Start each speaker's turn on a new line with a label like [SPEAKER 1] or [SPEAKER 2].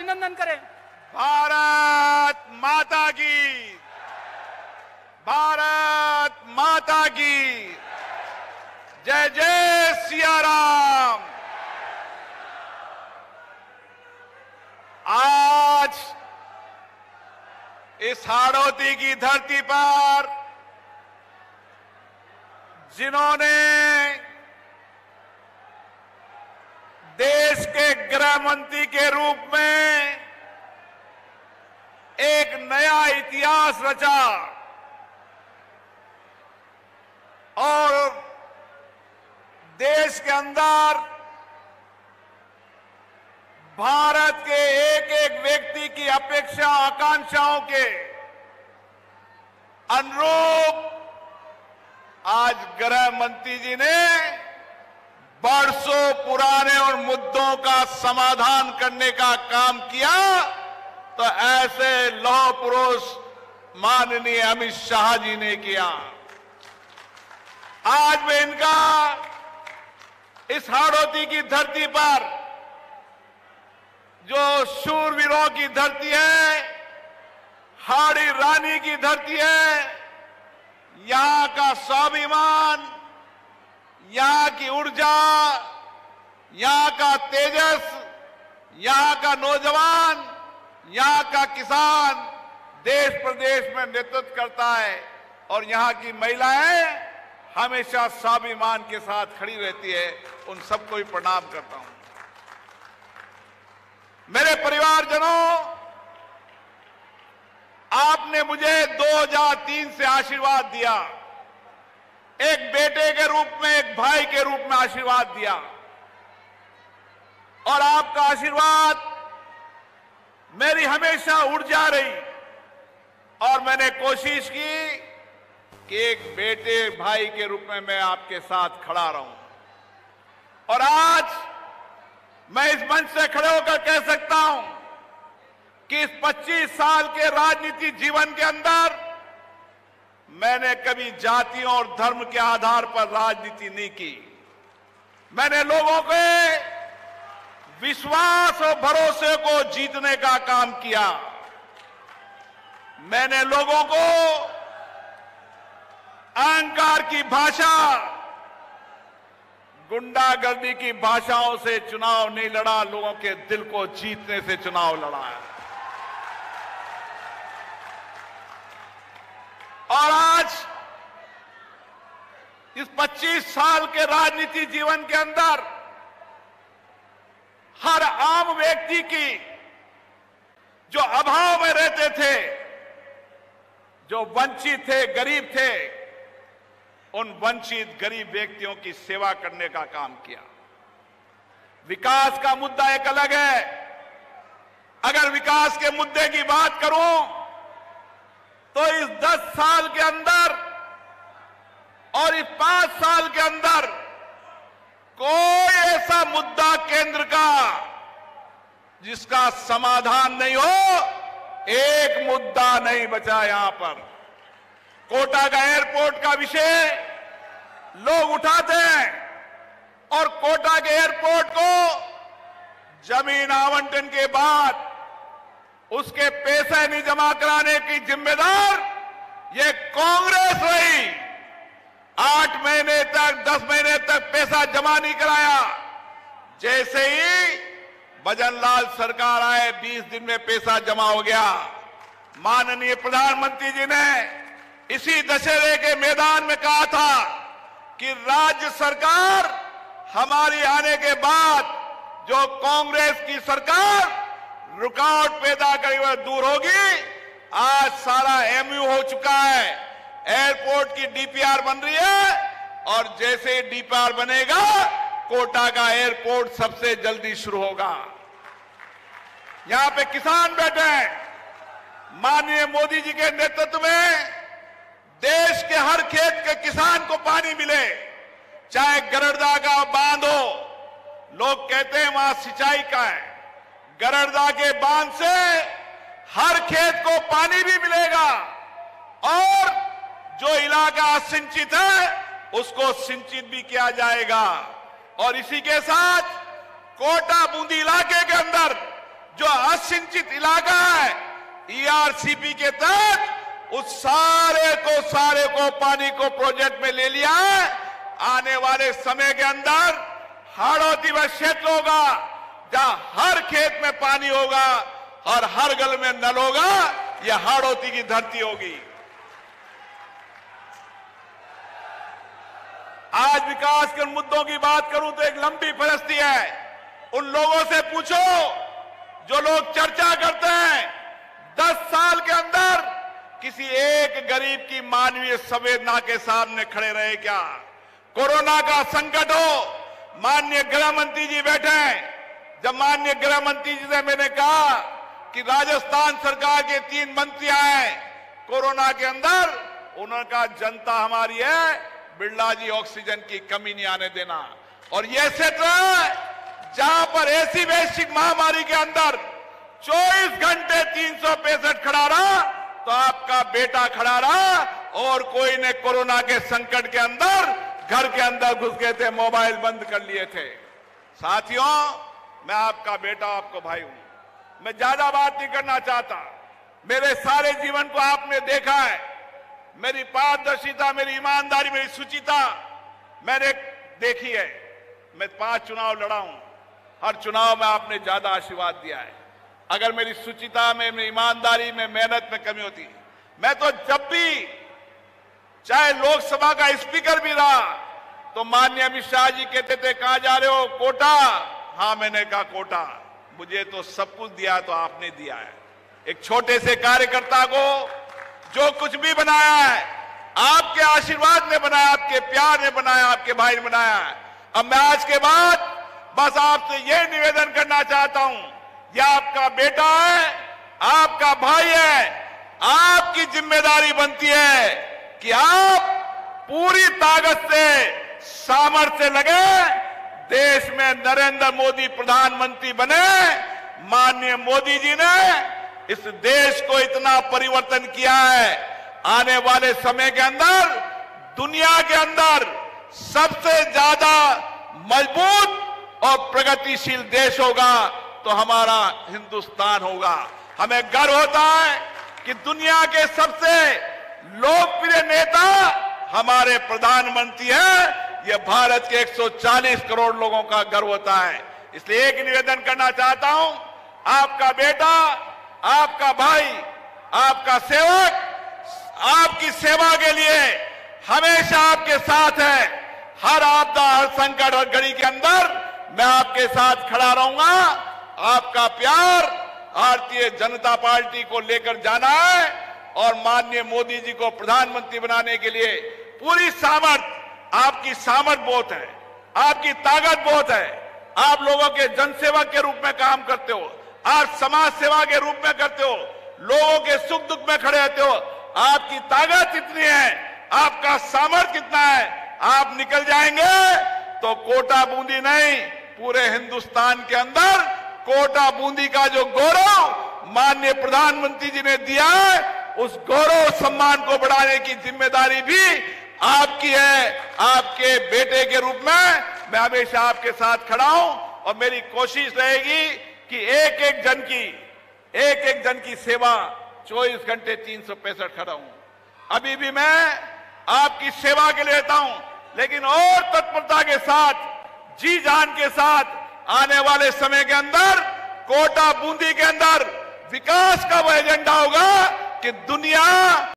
[SPEAKER 1] अभिनंदन करें।
[SPEAKER 2] भारत माता की, भारत माता की जय जय सिया राम। आज इस हाड़ौती की धरती पर जिन्होंने देश के गृह मंत्री के रूप में एक नया इतिहास रचा और देश के अंदर भारत के एक एक व्यक्ति की अपेक्षा आकांक्षाओं के अनुरूप आज गृह मंत्री जी ने बरसों पुराने और मुद्दों का समाधान करने का काम किया, तो ऐसे लौह पुरुष माननीय अमित शाह जी ने किया। आज मैं इनका इस हाड़ौती की धरती पर, जो शूरवीरों की धरती है, हाड़ी रानी की धरती है, यहां का स्वाभिमान, यहां की ऊर्जा, यहां का तेजस, यहां का नौजवान, यहां का किसान देश प्रदेश में नेतृत्व करता है और यहां की महिलाएं हमेशा स्वाभिमान के साथ खड़ी रहती है। उन सबको भी प्रणाम करता हूं। मेरे परिवारजनों, आपने मुझे 2003 से आशीर्वाद दिया, एक बेटे के रूप में, एक भाई के रूप में आशीर्वाद दिया और आपका आशीर्वाद मेरी हमेशा ऊर्जा रही और मैंने कोशिश की कि एक बेटे भाई के रूप में मैं आपके साथ खड़ा रहूं। और आज मैं इस मंच से खड़े होकर कह सकता हूं कि इस 25 साल के राजनीति जीवन के अंदर मैंने कभी जातियों और धर्म के आधार पर राजनीति नहीं की। मैंने लोगों के विश्वास और भरोसे को जीतने का काम किया। मैंने लोगों को अहंकार की भाषा, गुंडागर्दी की भाषाओं से चुनाव नहीं लड़ा, लोगों के दिल को जीतने से चुनाव लड़ा है। और आज इस 25 साल के राजनीति जीवन के अंदर हर आम व्यक्ति की, जो अभाव में रहते थे, जो वंचित थे, गरीब थे, उन वंचित गरीब व्यक्तियों की सेवा करने का काम किया। विकास का मुद्दा एक अलग है। अगर विकास के मुद्दे की बात करूं तो इस 10 साल के अंदर और इस 5 साल के अंदर कोई ऐसा मुद्दा केंद्र का जिसका समाधान नहीं हो, एक मुद्दा नहीं बचा। यहां पर कोटा का एयरपोर्ट का विषय लोग उठाते हैं और कोटा के एयरपोर्ट को जमीन आवंटन के बाद उसके पैसे नहीं जमा कराने की जिम्मेदार ये कांग्रेस रही। 8 महीने तक, 10 महीने तक पैसा जमा नहीं कराया। जैसे ही भजनलाल सरकार आए, 20 दिन में पैसा जमा हो गया। माननीय प्रधानमंत्री जी ने इसी दशहरे के मैदान में कहा था कि राज्य सरकार हमारी आने के बाद जो कांग्रेस की सरकार रुकावट पैदा करी वह दूर होगी। आज सारा एमयू हो चुका है, एयरपोर्ट की डीपीआर बन रही है और जैसे ही डीपीआर बनेगा कोटा का एयरपोर्ट सबसे जल्दी शुरू होगा। यहां पे किसान बैठे हैं। माननीय मोदी जी के नेतृत्व में देश के हर खेत के किसान को पानी मिले, चाहे गरड़दा का बांध हो। लोग कहते हैं वहां सिंचाई का है, गरड़दा के बांध से हर खेत को पानी भी मिलेगा और जो इलाका असिंचित है उसको सिंचित भी किया जाएगा। और इसी के साथ कोटा बूंदी इलाके के अंदर जो असिंचित इलाका है, ईआरसीपी के तहत उस सारे को पानी को प्रोजेक्ट में ले लिया है। आने वाले समय के अंदर हाड़ौती वह क्षेत्र होगा जहां हर खेत में पानी होगा और हर गल में नल होगा। यह हाड़ौती की धरती होगी। आज विकास के मुद्दों की बात करूं तो एक लंबी फहरिस्त है। उन लोगों से पूछो जो लोग चर्चा करते हैं 10 साल के अंदर किसी एक गरीब की मानवीय संवेदना के सामने खड़े रहे क्या? कोरोना का संकट हो, माननीय गृह मंत्री जी बैठे हैं। जब माननीय गृह मंत्री जी से मैंने कहा कि राजस्थान सरकार के 3 मंत्री आए कोरोना के अंदर, उन्होंने कहा जनता हमारी है, बिरला जी ऑक्सीजन की कमी नहीं आने देना। और यह क्षेत्र है जहां पर ऐसी वैश्विक महामारी के अंदर 24 घंटे 365 खड़ा रहा, तो आपका बेटा खड़ा रहा और कोई ने कोरोना के संकट के अंदर घर के अंदर घुस गए थे, मोबाइल बंद कर लिए थे। साथियों, मैं आपका बेटा, आपको भाई हूं। मैं ज्यादा बात नहीं करना चाहता। मेरे सारे जीवन को आपने देखा है। मेरी पारदर्शिता, मेरी ईमानदारी, मेरी शुचिता मैंने देखी है। मैं 5 चुनाव लड़ा हूं। हर चुनाव में आपने ज्यादा आशीर्वाद दिया है। अगर मेरी शुचिता में, मेरी ईमानदारी में, मेहनत में कमी होती, मैं तो जब भी चाहे लोकसभा का स्पीकर भी रहा तो माननीय अमित शाह जी कहते थे कहां जा रहे हो? कोटा। हाँ, मैंने कहा कोटा। मुझे तो सब कुछ दिया तो आपने दिया है। एक छोटे से कार्यकर्ता को जो कुछ भी बनाया है, आपके आशीर्वाद ने बनाया, आपके प्यार ने बनाया, आपके भाई ने बनाया है। अब मैं आज के बाद बस आपसे यह निवेदन करना चाहता हूं, यह आपका बेटा है, आपका भाई है, आपकी जिम्मेदारी बनती है कि आप पूरी ताकत से, सामर्थ्य से लगे, देश में नरेंद्र मोदी प्रधानमंत्री बने। माननीय मोदी जी ने इस देश को इतना परिवर्तन किया है। आने वाले समय के अंदर दुनिया के अंदर सबसे ज्यादा मजबूत और प्रगतिशील देश होगा तो हमारा हिंदुस्तान होगा। हमें गर्व होता है कि दुनिया के सबसे लोकप्रिय नेता हमारे प्रधानमंत्री हैं। यह भारत के 140 करोड़ लोगों का गर्व होता है। इसलिए एक निवेदन करना चाहता हूं, आपका बेटा, आपका भाई, आपका सेवक, आपकी सेवा के लिए हमेशा आपके साथ है। हर आपदा, हर संकट और घड़ी के अंदर मैं आपके साथ खड़ा रहूंगा। आपका प्यार भारतीय जनता पार्टी को लेकर जाना है और माननीय मोदी जी को प्रधानमंत्री बनाने के लिए पूरी सामर्थ्य, आपकी सामर्थ्य बहुत है, आपकी ताकत बहुत है। आप लोगों के जनसेवक के रूप में काम करते हो, आप समाज सेवा के रूप में करते हो, लोगों के सुख दुख में खड़े रहते हो। आपकी ताकत इतनी है, आपका सामर्थ्य कितना है, आप निकल जाएंगे तो कोटा बूंदी नहीं, पूरे हिंदुस्तान के अंदर कोटा बूंदी का जो गौरव माननीय प्रधानमंत्री जी ने दिया है, उस गौरव सम्मान को बढ़ाने की जिम्मेदारी भी आपकी है। आपके बेटे के रूप में मैं हमेशा आपके साथ खड़ा हूं और मेरी कोशिश रहेगी कि एक एक जन की सेवा 24 घंटे 365 खड़ा हूं। अभी भी मैं आपकी सेवा के लिए रहता हूं, लेकिन और तत्परता के साथ, जी जान के साथ आने वाले समय के अंदर कोटा बूंदी के अंदर विकास का वह एजेंडा होगा कि दुनिया